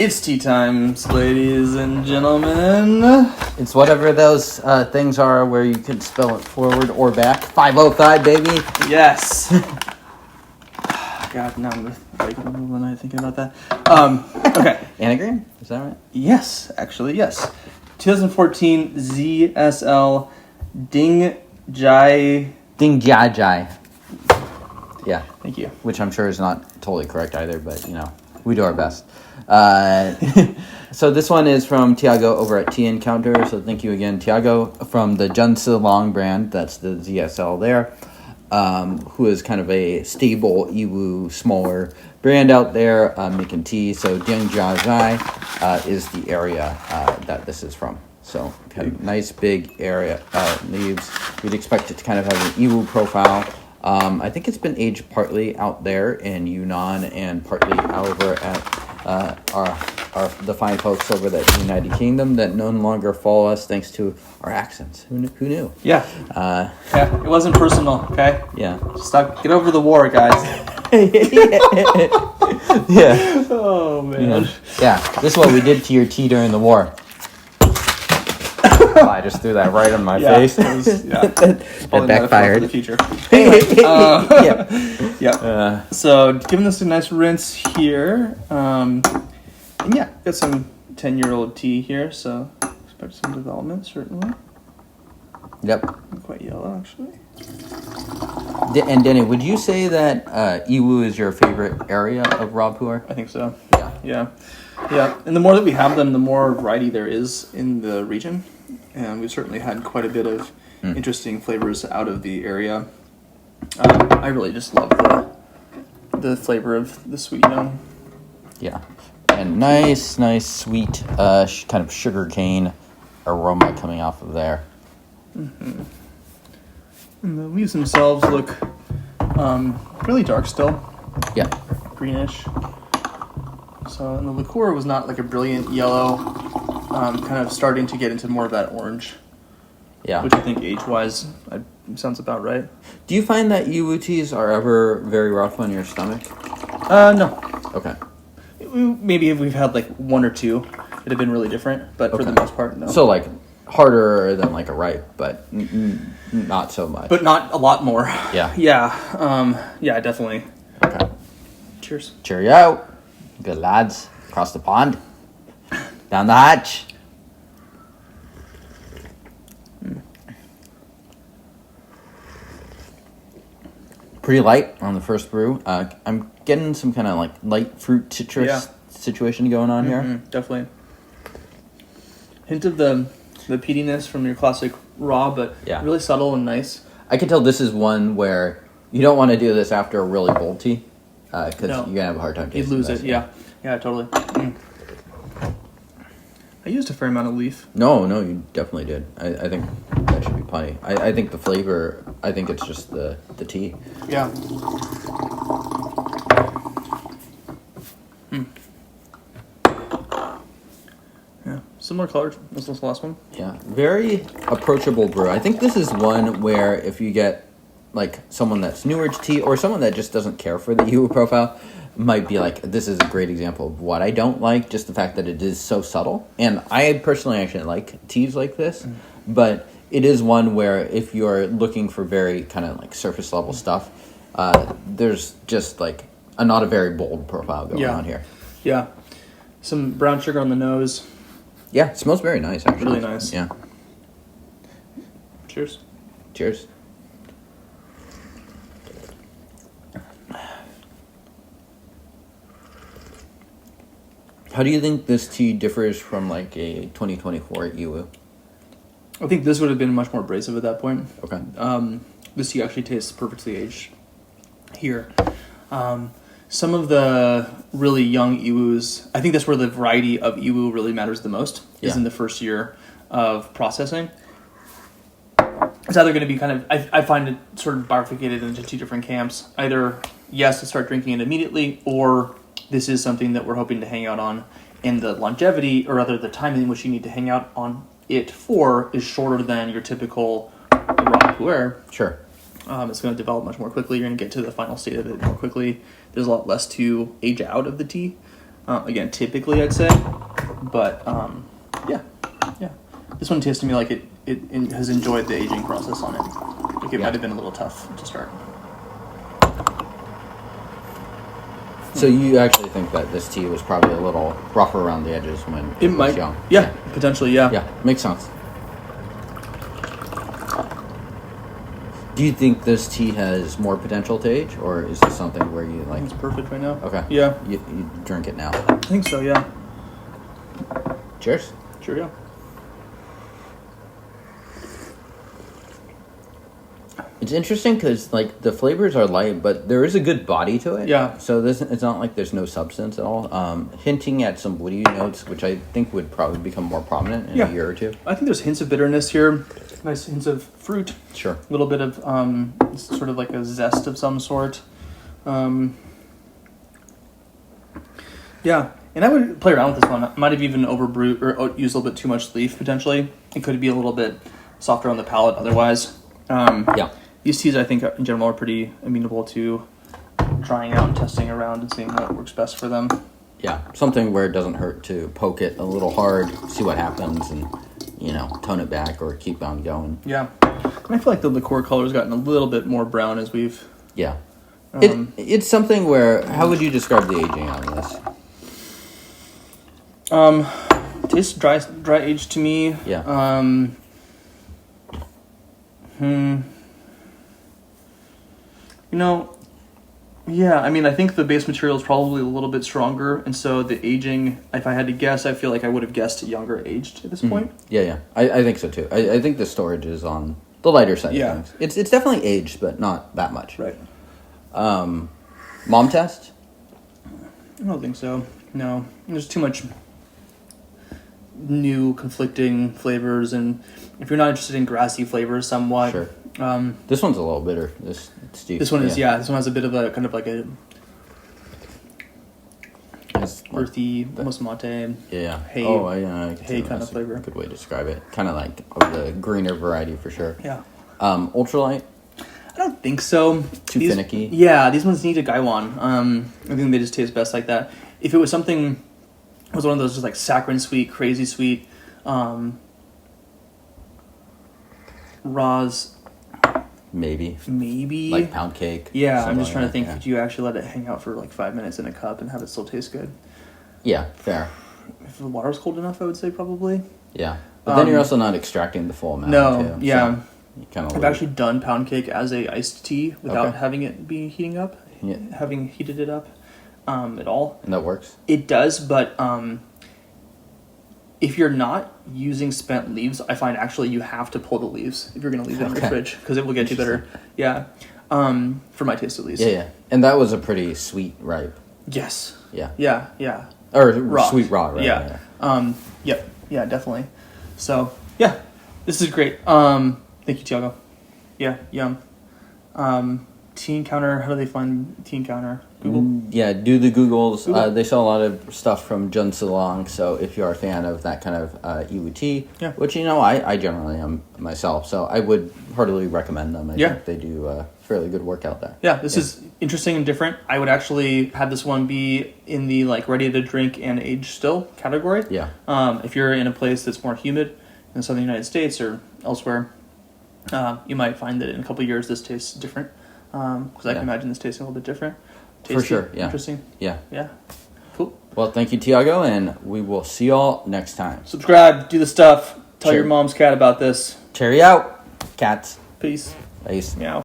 It's tea times, ladies and gentlemen. It's whatever those things are where you can spell it forward or back. 505, baby. Yes. God, now I'm breaking when I think about that. Okay. Anagram? Is that right? Yes, actually, yes. 2014 ZSL Dingjiazhai. Yeah. Thank you. Which I'm sure is not totally correct either, but, we do our best. So this one is from Tiago over at Tea Encounter. So thank you again, Tiago, from the Zhensilong brand. That's the ZSL there. Who is kind of a stable Iwu, smaller brand out there making tea. So Dingjiazhai is the area that this is from. So kind of nice big area leaves. We'd expect it to kind of have an Iwu profile. I think it's been aged partly out there in Yunnan and partly over at the fine folks over at the United Kingdom that no longer follow us thanks to our accents. Who knew? Yeah. It wasn't personal, okay? Yeah. Get over the war, guys. Yeah. Oh, man. Yeah, this is what we did to your tea during the war. I just threw that right on my face. That backfired. For the future. Anyway, Yeah. So, giving this a nice rinse here. And yeah, got some 10-year-old tea here, so expect some development, certainly. Yep. Quite yellow, actually. And Denny, would you say that Iwu is your favorite area of raw pu'erh? I think so. Yeah. Yeah. And the more that we have them, the more variety there is in the region. And we've certainly had quite a bit of interesting flavors out of the area. I really just love the flavor of the sweet young. Yeah. And nice, sweet, kind of sugar cane aroma coming off of there. Mm-hmm. And the leaves themselves look really dark still. Yeah. Greenish. So, and the liqueur was not like a brilliant yellow, kind of starting to get into more of that orange. Yeah. Which I think age-wise sounds about right. Do you find that Iwu teas are ever very rough on your stomach? No. Okay. Maybe if we've had like one or two that have been really different, but for the most part, no. So like harder than like a ripe, but not so much. But not a lot more. Yeah. Yeah, definitely. Okay. Cheers. Cheerio. Good lads. Across the pond. Down the hatch. Pretty light on the first brew. I'm getting some kind of like light fruit citrus situation going on here. Definitely. Hint of the peatiness from your classic raw, but really subtle and nice. I can tell this is one where you don't want to do this after a really bold tea because you're going to have a hard time tasting You'd lose this. it, yeah, totally. I used a fair amount of leaf. No, you definitely did. I think that should be plenty. I think the flavor, I think it's just the tea. Yeah. Yeah, similar color as this last one. Yeah, very approachable brew. I think this is one where if you get like someone that's newer to tea or someone that just doesn't care for the Iwu profile, might be like, this is a great example of what I don't like, just the fact that it is so subtle. And I personally actually like teas like this, but it is one where if you're looking for very kind of like surface level stuff, there's just like not a very bold profile going on here. Yeah. Some brown sugar on the nose. Yeah, it smells very nice, actually. Really nice. Yeah. Cheers. Cheers. How do you think this tea differs from like a 2024 Iwu? I think this would have been much more abrasive at that point. Okay. This tea actually tastes perfectly aged here. Some of the really young Iwus, I think that's where the variety of Iwu really matters the most, is in the first year of processing. It's either going to be kind of, I find it sort of bifurcated into two different camps. Either, yes, to start drinking it immediately, or this is something that we're hoping to hang out on, and the longevity, or rather the time in which you need to hang out on it for, is shorter than your typical raw pu'erh. Sure. It's going to develop much more quickly. You're going to get to the final state of it more quickly. There's a lot less to age out of the tea. Again, typically I'd say, but yeah. This one tastes to me like it has enjoyed the aging process on it. Like it might have been a little tough to start. So you actually think that this tea was probably a little rougher around the edges when it was young? Yeah, potentially, yeah. Yeah, makes sense. Do you think this tea has more potential to age, or is this something where you like... It's perfect right now. Okay. Yeah. You drink it now. I think so, yeah. Cheers. Sure, yeah. It's interesting because like the flavors are light, but there is a good body to it. Yeah. So it's not like there's no substance at all. Hinting at some woody notes, which I think would probably become more prominent in a year or two. I think there's hints of bitterness here. Nice hints of fruit. Sure. A little bit of sort of like a zest of some sort. Yeah. And I would play around with this one. I might have even overbrewed or used a little bit too much leaf potentially. It could be a little bit softer on the palate otherwise. Yeah. These teas, I think, in general, are pretty amenable to trying out and testing around and seeing what works best for them. Yeah, something where it doesn't hurt to poke it a little hard, see what happens, and, tone it back or keep on going. Yeah. And I feel like the liqueur color has gotten a little bit more brown as we've... Yeah. It's something where... How would you describe the aging on this? Tastes dry aged to me. Yeah. Yeah, I mean, I think the base material is probably a little bit stronger, and so the aging, if I had to guess, I feel like I would have guessed younger aged at this point. Yeah. I think so, too. I think the storage is on the lighter side of things. It's definitely aged, but not that much. Right. Mom test? I don't think so. No. There's too much new conflicting flavors, and if you're not interested in grassy flavors somewhat... Sure. This one's a little bitter. This one is, This one has a bit of a kind of like a earthy, almost mate. Yeah. Hay. Oh, yeah. Hay kind of flavor. Good way to describe it. Kind of like of the greener variety for sure. Yeah. Ultralight? I don't think so. Too finicky? Yeah, these ones need a gaiwan. I think they just taste best like that. If it was something, it was one of those just like saccharine sweet, crazy sweet, raws. Maybe. Like pound cake. Yeah, I'm just trying to think, could you actually let it hang out for like 5 minutes in a cup and have it still taste good? Yeah, fair. If the water was cold enough, I would say probably. Yeah. But then you're also not extracting the full amount. No, too, yeah. So I've actually done pound cake as a iced tea without having it be heating up, having heated it up at all. And that works? It does, but if you're not using spent leaves, I find actually you have to pull the leaves if you're going to leave it in your fridge because it will get you better. Yeah, for my taste at least. Yeah. And that was a pretty sweet ripe. Yes. Yeah. Or raw. Sweet raw, right? Yeah. Yep. Yeah, definitely. So, yeah, this is great. Thank you, Tiago. Yeah, yum. Tea Encounter, how do they find Tea Encounter? Google? Yeah, do the Googles. Google. They sell a lot of stuff from Zhensilong, so if you're a fan of that kind of Iwu tea, which, I generally am myself, so I would heartily recommend them. I think they do fairly good work out there. Yeah, this is interesting and different. I would actually have this one be in the ready to drink and age still category. Yeah. If you're in a place that's more humid in the southern United States or elsewhere, you might find that in a couple of years this tastes different. Because I can imagine this tasting a little bit different. Tasty, for sure, yeah. Interesting. Yeah. Cool. Well, thank you, Tiago, and we will see y'all next time. Subscribe, do the stuff, tell your mom's cat about this. Cherry out, cats. Peace. Peace. Meow.